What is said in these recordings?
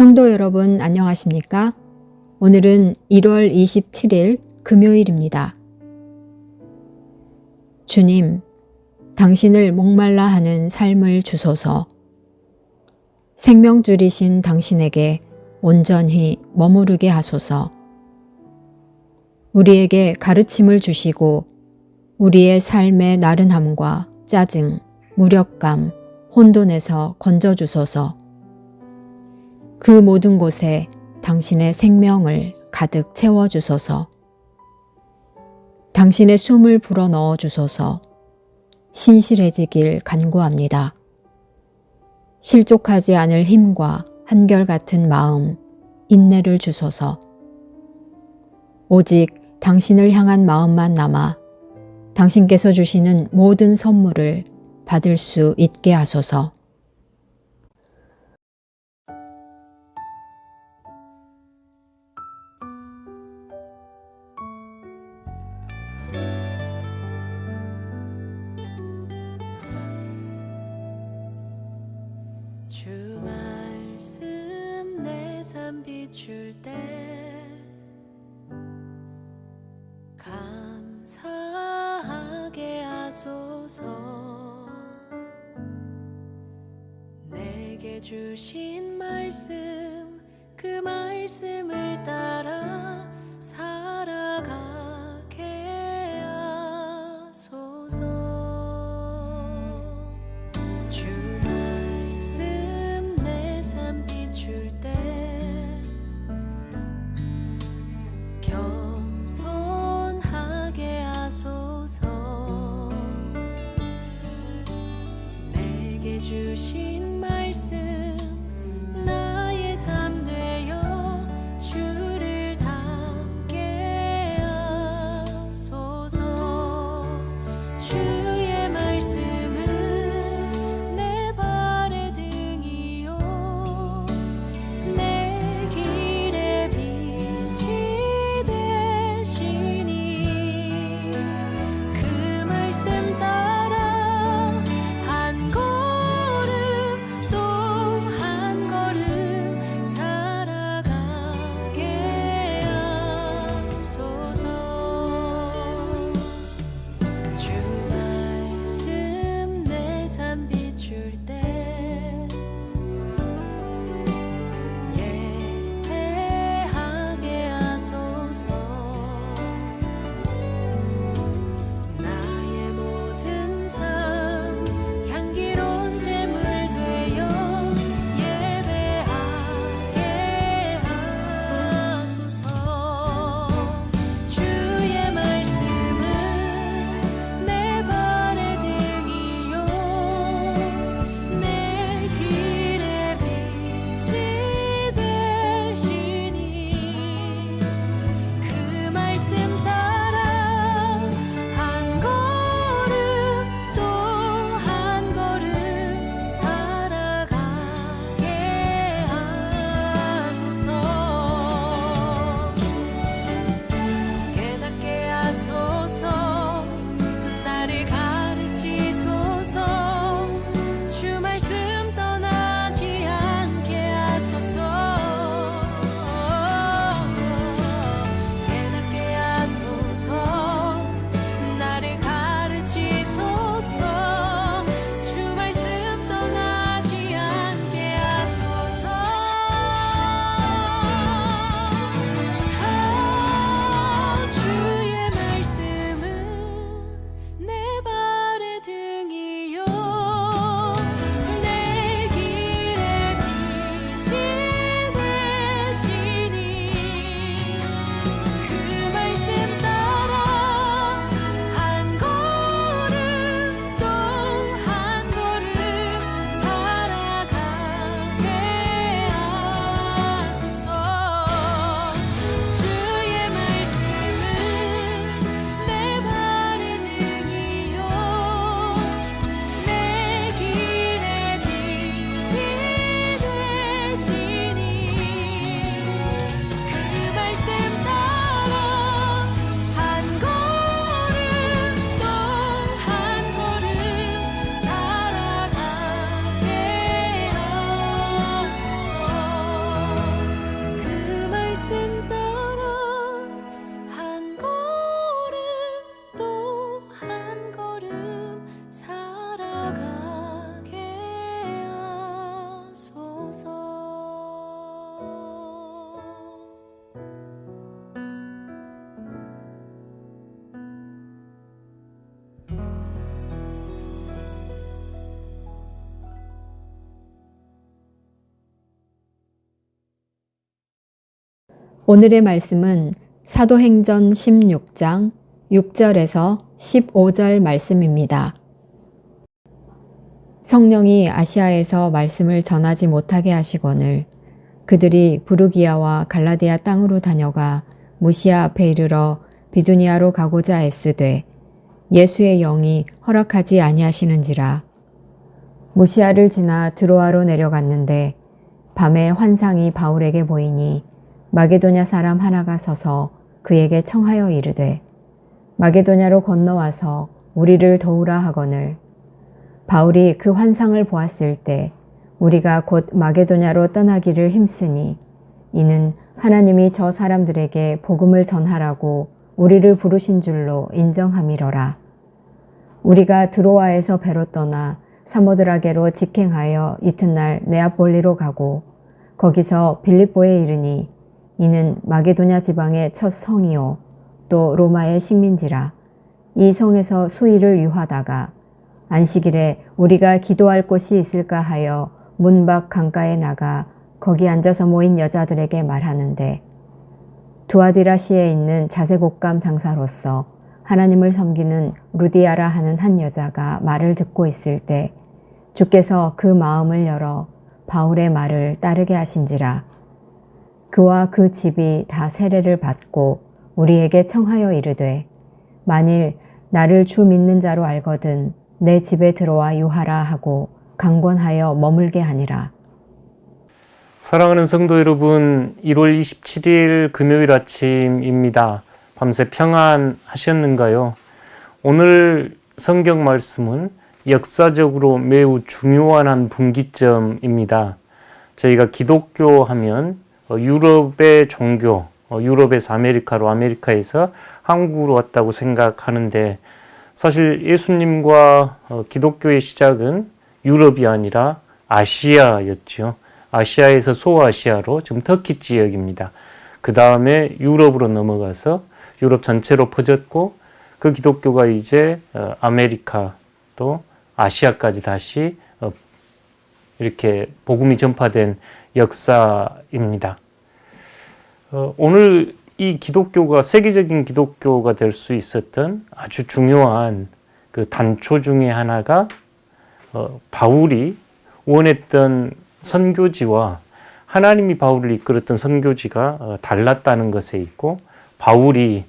성도 여러분 안녕하십니까? 오늘은 1월 27일 금요일입니다. 주님, 당신을 목말라 하는 삶을 주소서. 생명줄이신 당신에게 온전히 머무르게 하소서. 우리에게 가르침을 주시고 우리의 삶의 나른함과 짜증, 무력감, 혼돈에서 건져주소서. 그 모든 곳에 당신의 생명을 가득 채워주소서. 당신의 숨을 불어넣어 주소서. 신실해지길 간구합니다. 실족하지 않을 힘과 한결같은 마음, 인내를 주소서. 오직 당신을 향한 마음만 남아 당신께서 주시는 모든 선물을 받을 수 있게 하소서. 주 말씀 내 삶 비출 때 감사하게 하소서. 내게 주신 말씀 그 말씀을 따라 살아가게 하소서. 주 말씀 내 삶 비출 때 겸손하게 하소서. 내게 주신 말씀 나의 삶 되어 주를 닮게 하소서. 주의 말씀은 내 발의 등이요 내 길의 빛이 되시니 그 말씀 따라 한 걸음 또 오늘의 말씀은 사도행전 16장 6절에서 15절 말씀입니다. 성령이 아시아에서 말씀을 전하지 못하게 하시거늘 그들이 부르기아와 갈라디아 땅으로 다녀가 무시아 앞에 이르러 비두니아로 가고자 애쓰되 예수의 영이 허락하지 아니하시는지라. 무시아를 지나 드로아로 내려갔는데 밤에 환상이 바울에게 보이니 마게도냐 사람 하나가 서서 그에게 청하여 이르되 마게도냐로 건너와서 우리를 도우라 하거늘 바울이 그 환상을 보았을 때 우리가 곧 마게도냐로 떠나기를 힘쓰니 이는 하나님이 저 사람들에게 복음을 전하라고 우리를 부르신 줄로 인정함이러라. 우리가 드로아에서 배로 떠나 사모드라게로 직행하여 이튿날 네아폴리로 가고 거기서 빌립보에 이르니 이는 마게도냐 지방의 첫 성이요 또 로마의 식민지라. 이 성에서 수일을 유하다가 안식일에 우리가 기도할 곳이 있을까 하여 문 밖 강가에 나가 거기 앉아서 모인 여자들에게 말하는데 두아디라시에 있는 자색옷감 장사로서 하나님을 섬기는 루디아라 하는 한 여자가 말을 듣고 있을 때 주께서 그 마음을 열어 바울의 말을 따르게 하신지라. 그와 그 집이 다 세례를 받고 우리에게 청하여 이르되 만일 나를 주 믿는 자로 알거든 내 집에 들어와 유하라 하고 강권하여 머물게 하니라. 사랑하는 성도 여러분, 1월 27일 금요일 아침입니다. 밤새 평안하셨는가요? 오늘 성경 말씀은 역사적으로 매우 중요한 한 분기점입니다. 저희가 기독교 하면 유럽의 종교, 유럽에서 아메리카로, 아메리카에서 한국으로 왔다고 생각하는데 사실 예수님과 기독교의 시작은 유럽이 아니라 아시아였죠. 아시아에서 소아시아로 지금 터키 지역입니다. 그 다음에 유럽으로 넘어가서 유럽 전체로 퍼졌고 그 기독교가 이제 아메리카 또 아시아까지 다시 이렇게 복음이 전파된 역사입니다. 오늘 이 기독교가 세계적인 기독교가 될 수 있었던 아주 중요한 그 단초 중에 하나가 바울이 원했던 선교지와 하나님이 바울을 이끌었던 선교지가 달랐다는 것에 있고 바울이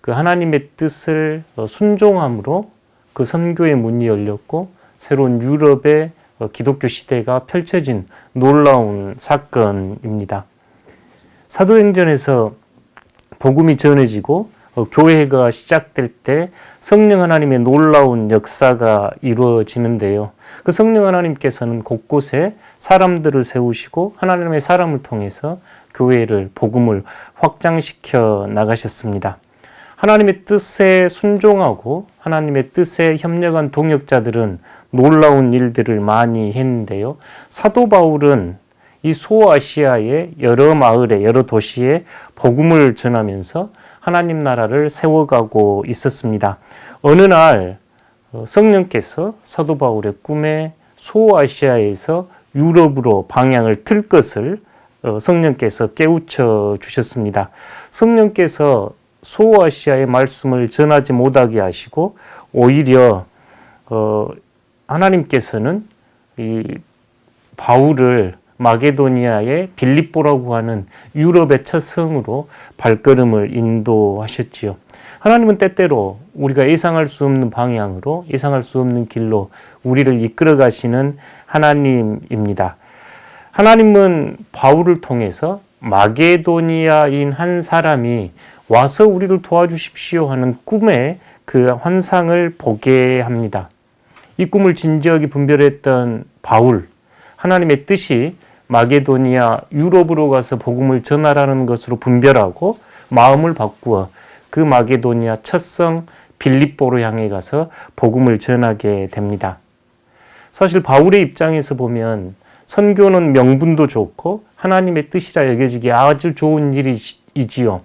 그 하나님의 뜻을 순종함으로 그 선교의 문이 열렸고 새로운 유럽의 기독교 시대가 펼쳐진 놀라운 사건입니다. 사도행전에서 복음이 전해지고 교회가 시작될 때 성령 하나님의 놀라운 역사가 이루어지는데요. 그 성령 하나님께서는 곳곳에 사람들을 세우시고 하나님의 사람을 통해서 교회를, 복음을 확장시켜 나가셨습니다. 하나님의 뜻에 순종하고 하나님의 뜻에 협력한 동역자들은 놀라운 일들을 많이 했는데요. 사도 바울은 이 소아시아의 여러 마을에, 여러 도시에 복음을 전하면서 하나님 나라를 세워가고 있었습니다. 어느 날 성령께서 사도 바울의 꿈에 소아시아에서 유럽으로 방향을 틀 것을 성령께서 깨우쳐 주셨습니다. 성령께서 소아시아의 말씀을 전하지 못하게 하시고 오히려 하나님께서는 이 바울을 마게도니아의 빌립보라고 하는 유럽의 첫 성으로 발걸음을 인도하셨지요. 하나님은 때때로 우리가 예상할 수 없는 방향으로, 예상할 수 없는 길로 우리를 이끌어 가시는 하나님입니다. 하나님은 바울을 통해서 마게도니아인 한 사람이 와서 우리를 도와주십시오 하는 꿈의 그 환상을 보게 합니다. 이 꿈을 진지하게 분별했던 바울, 하나님의 뜻이 마게도니아 유럽으로 가서 복음을 전하라는 것으로 분별하고 마음을 바꾸어 그 마게도니아 첫성 빌립보로 향해 가서 복음을 전하게 됩니다. 사실 바울의 입장에서 보면 선교는 명분도 좋고 하나님의 뜻이라 여겨지기 아주 좋은 일이지요.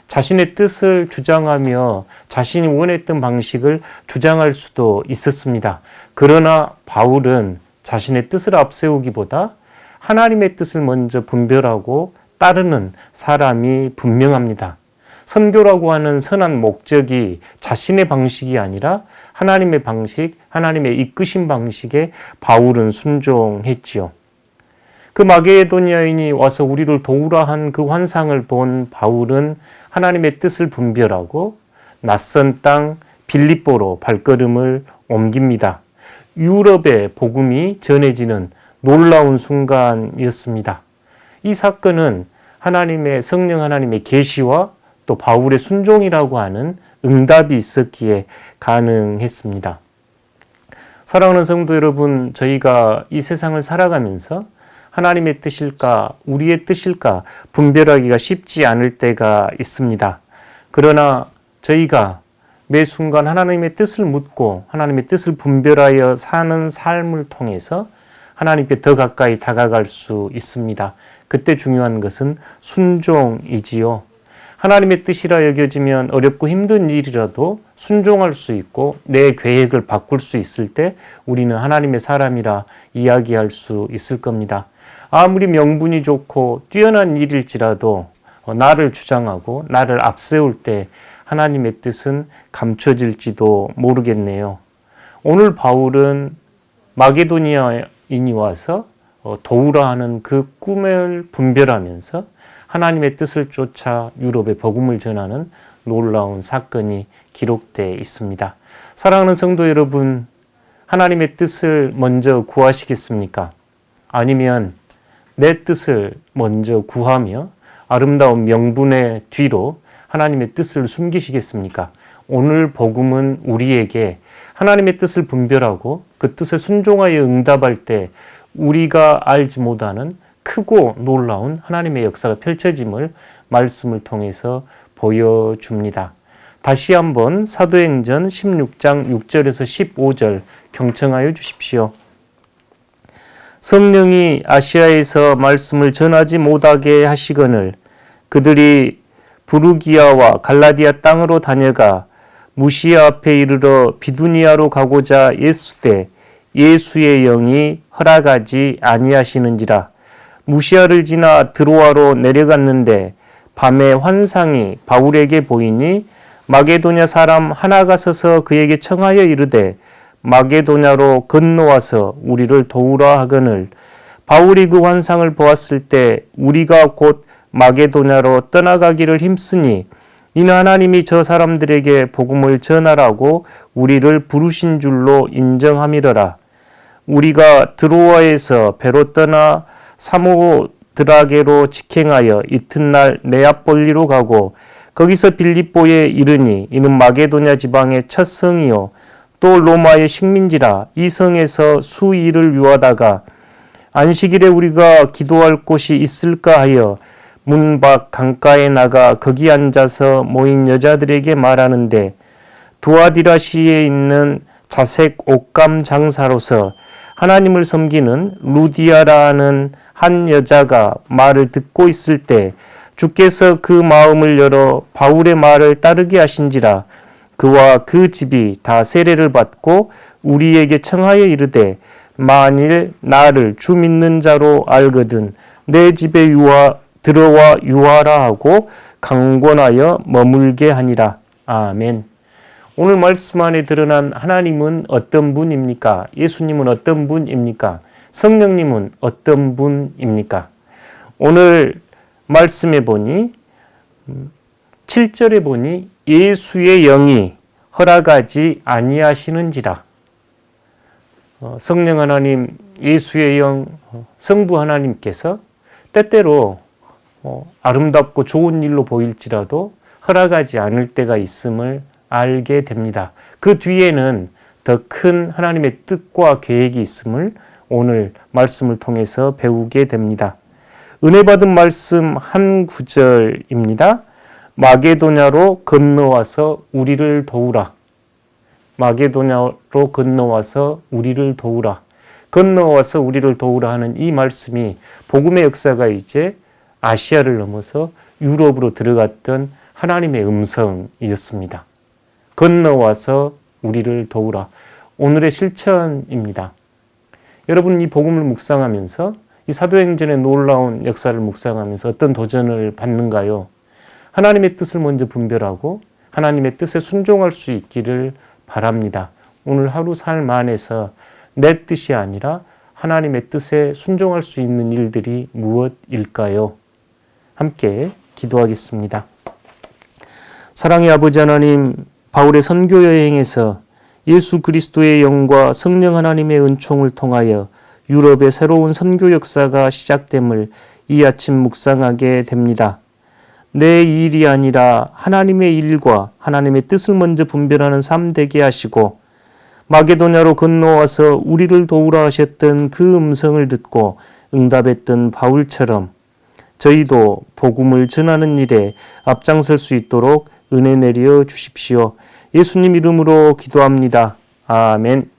자신의 뜻을 주장하며 자신이 원했던 방식을 주장할 수도 있었습니다. 그러나 바울은 자신의 뜻을 앞세우기보다 하나님의 뜻을 먼저 분별하고 따르는 사람이 분명합니다. 선교라고 하는 선한 목적이 자신의 방식이 아니라 하나님의 방식, 하나님의 이끄신 방식에 바울은 순종했지요. 그 마게도니아인이 와서 우리를 도우라 한 그 환상을 본 바울은 하나님의 뜻을 분별하고 낯선 땅 빌립보로 발걸음을 옮깁니다. 유럽의 복음이 전해지는 놀라운 순간이었습니다. 이 사건은 하나님의 성령 하나님의 계시와 또 바울의 순종이라고 하는 응답이 있었기에 가능했습니다. 사랑하는 성도 여러분, 저희가 이 세상을 살아가면서 하나님의 뜻일까, 우리의 뜻일까 분별하기가 쉽지 않을 때가 있습니다. 그러나 저희가 매 순간 하나님의 뜻을 묻고 하나님의 뜻을 분별하여 사는 삶을 통해서 하나님께 더 가까이 다가갈 수 있습니다. 그때 중요한 것은 순종이지요. 하나님의 뜻이라 여겨지면 어렵고 힘든 일이라도 순종할 수 있고 내 계획을 바꿀 수 있을 때 우리는 하나님의 사람이라 이야기할 수 있을 겁니다. 아무리 명분이 좋고 뛰어난 일일지라도 나를 주장하고 나를 앞세울 때 하나님의 뜻은 감춰질지도 모르겠네요. 오늘 바울은 마게도니아인이 와서 도우라 하는 그 꿈을 분별하면서 하나님의 뜻을 쫓아 유럽에 복음을 전하는 놀라운 사건이 기록되어 있습니다. 사랑하는 성도 여러분, 하나님의 뜻을 먼저 구하시겠습니까? 아니면 내 뜻을 먼저 구하며 아름다운 명분의 뒤로 하나님의 뜻을 숨기시겠습니까? 오늘 복음은 우리에게 하나님의 뜻을 분별하고 그 뜻에 순종하여 응답할 때 우리가 알지 못하는 크고 놀라운 하나님의 역사가 펼쳐짐을 말씀을 통해서 보여줍니다. 다시 한번 사도행전 16장 6절에서 15절 경청하여 주십시오. 성령이 아시아에서 말씀을 전하지 못하게 하시거늘 그들이 부르기아와 갈라디아 땅으로 다녀가 무시아 앞에 이르러 비두니아로 가고자 예수되 예수의 영이 허락하지 아니하시는지라. 무시아를 지나 드로아로 내려갔는데 밤에 환상이 바울에게 보이니 마게도냐 사람 하나가 서서 그에게 청하여 이르되 마게도냐로 건너와서 우리를 도우라 하거늘 바울이 그 환상을 보았을 때 우리가 곧 마게도냐로 떠나가기를 힘쓰니 이는 하나님이 저 사람들에게 복음을 전하라고 우리를 부르신 줄로 인정함이러라. 우리가 드로아에서 배로 떠나 사모드라게로 직행하여 이튿날 네아폴리로 가고 거기서 빌립보에 이르니 이는 마게도냐 지방의 첫 성이요 또 로마의 식민지라. 이 성에서 수일을 유하다가 안식일에 우리가 기도할 곳이 있을까 하여 문 밖 강가에 나가 거기 앉아서 모인 여자들에게 말하는데 두아디라시에 있는 자색 옷감 장사로서 하나님을 섬기는 루디아라는 한 여자가 말을 듣고 있을 때 주께서 그 마음을 열어 바울의 말을 따르게 하신지라. 그와 그 집이 다 세례를 받고 우리에게 청하여 이르되 만일 나를 주 믿는 자로 알거든 내 집에 들어와 유하라 하고 강권하여 머물게 하니라. 아멘. 오늘 말씀 안에 드러난 하나님은 어떤 분입니까? 예수님은 어떤 분입니까? 성령님은 어떤 분입니까? 오늘 말씀에 보니 7절에 보니 예수의 영이 허락하지 아니하시는지라. 성령 하나님, 예수의 영, 성부 하나님께서 때때로 아름답고 좋은 일로 보일지라도 허락하지 않을 때가 있음을 알게 됩니다. 그 뒤에는 더 큰 하나님의 뜻과 계획이 있음을 오늘 말씀을 통해서 배우게 됩니다. 은혜 받은 말씀 한 구절입니다. 마게도냐로 건너와서 우리를 도우라. 마게도냐로 건너와서 우리를 도우라. 건너와서 우리를 도우라 하는 이 말씀이 복음의 역사가 이제 아시아를 넘어서 유럽으로 들어갔던 하나님의 음성이었습니다. 건너와서 우리를 도우라. 오늘의 실천입니다. 여러분 이 복음을 묵상하면서 이 이 사도행전의 놀라운 역사를 묵상하면서 어떤 도전을 받는가요? 하나님의 뜻을 먼저 분별하고 하나님의 뜻에 순종할 수 있기를 바랍니다. 오늘 하루 삶 안에서 내 뜻이 아니라 하나님의 뜻에 순종할 수 있는 일들이 무엇일까요? 함께 기도하겠습니다. 사랑의 아버지 하나님, 바울의 선교 여행에서 예수 그리스도의 영과 성령 하나님의 은총을 통하여 유럽의 새로운 선교 역사가 시작됨을 이 아침 묵상하게 됩니다. 내 일이 아니라 하나님의 일과 하나님의 뜻을 먼저 분별하는 삶 되게 하시고 마게도냐로 건너와서 우리를 도우라 하셨던 그 음성을 듣고 응답했던 바울처럼 저희도 복음을 전하는 일에 앞장설 수 있도록 은혜 내려 주십시오. 예수님 이름으로 기도합니다. 아멘.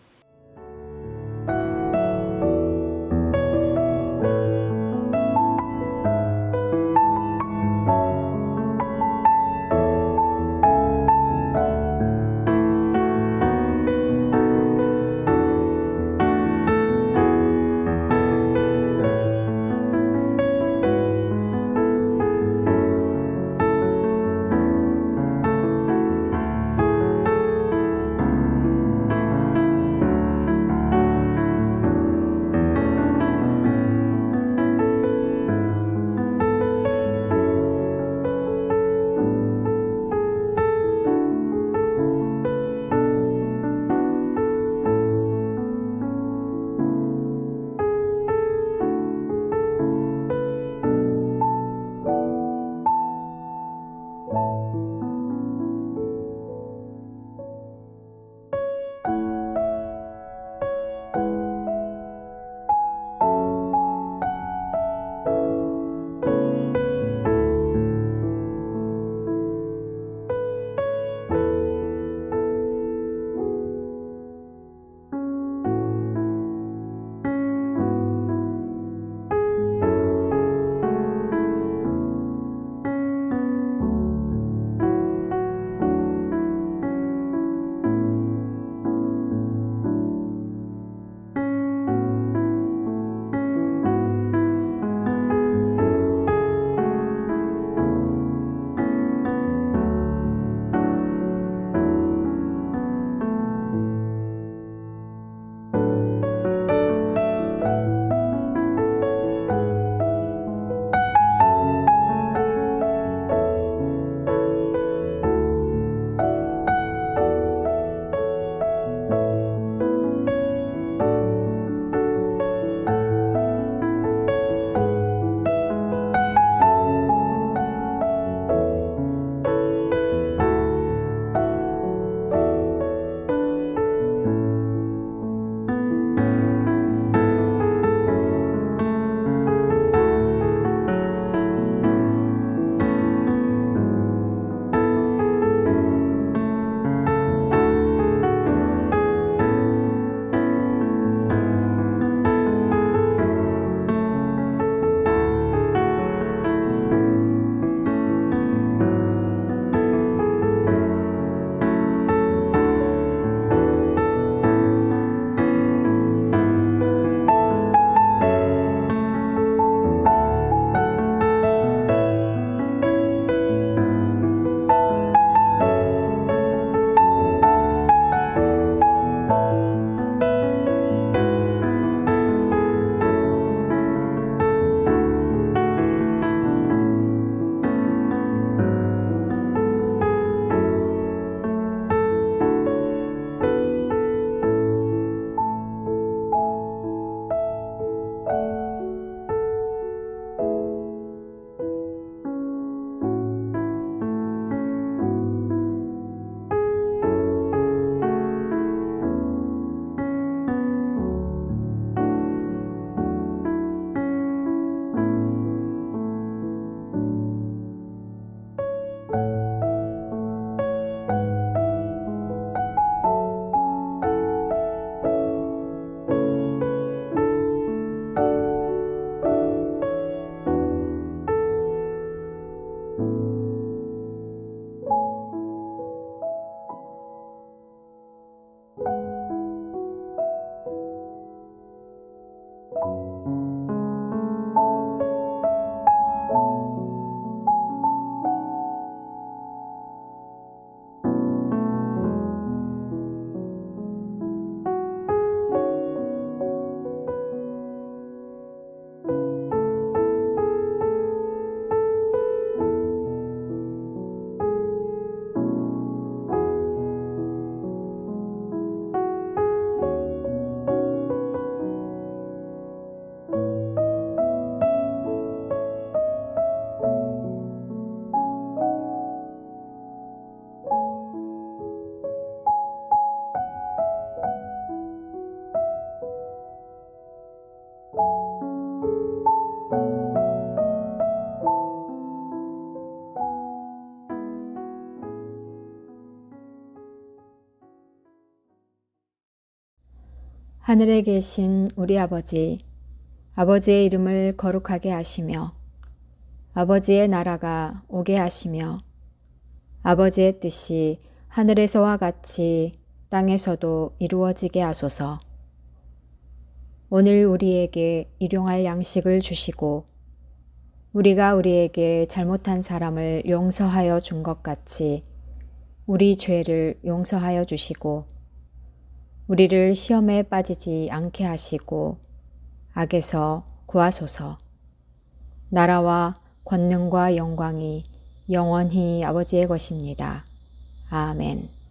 하늘에 계신 우리 아버지, 아버지의 이름을 거룩하게 하시며 아버지의 나라가 오게 하시며 아버지의 뜻이 하늘에서와 같이 땅에서도 이루어지게 하소서. 오늘 우리에게 일용할 양식을 주시고 우리가 우리에게 잘못한 사람을 용서하여 준 것 같이 우리 죄를 용서하여 주시고 우리를 시험에 빠지지 않게 하시고 악에서 구하소서. 나라와 권능과 영광이 영원히 아버지의 것입니다. 아멘.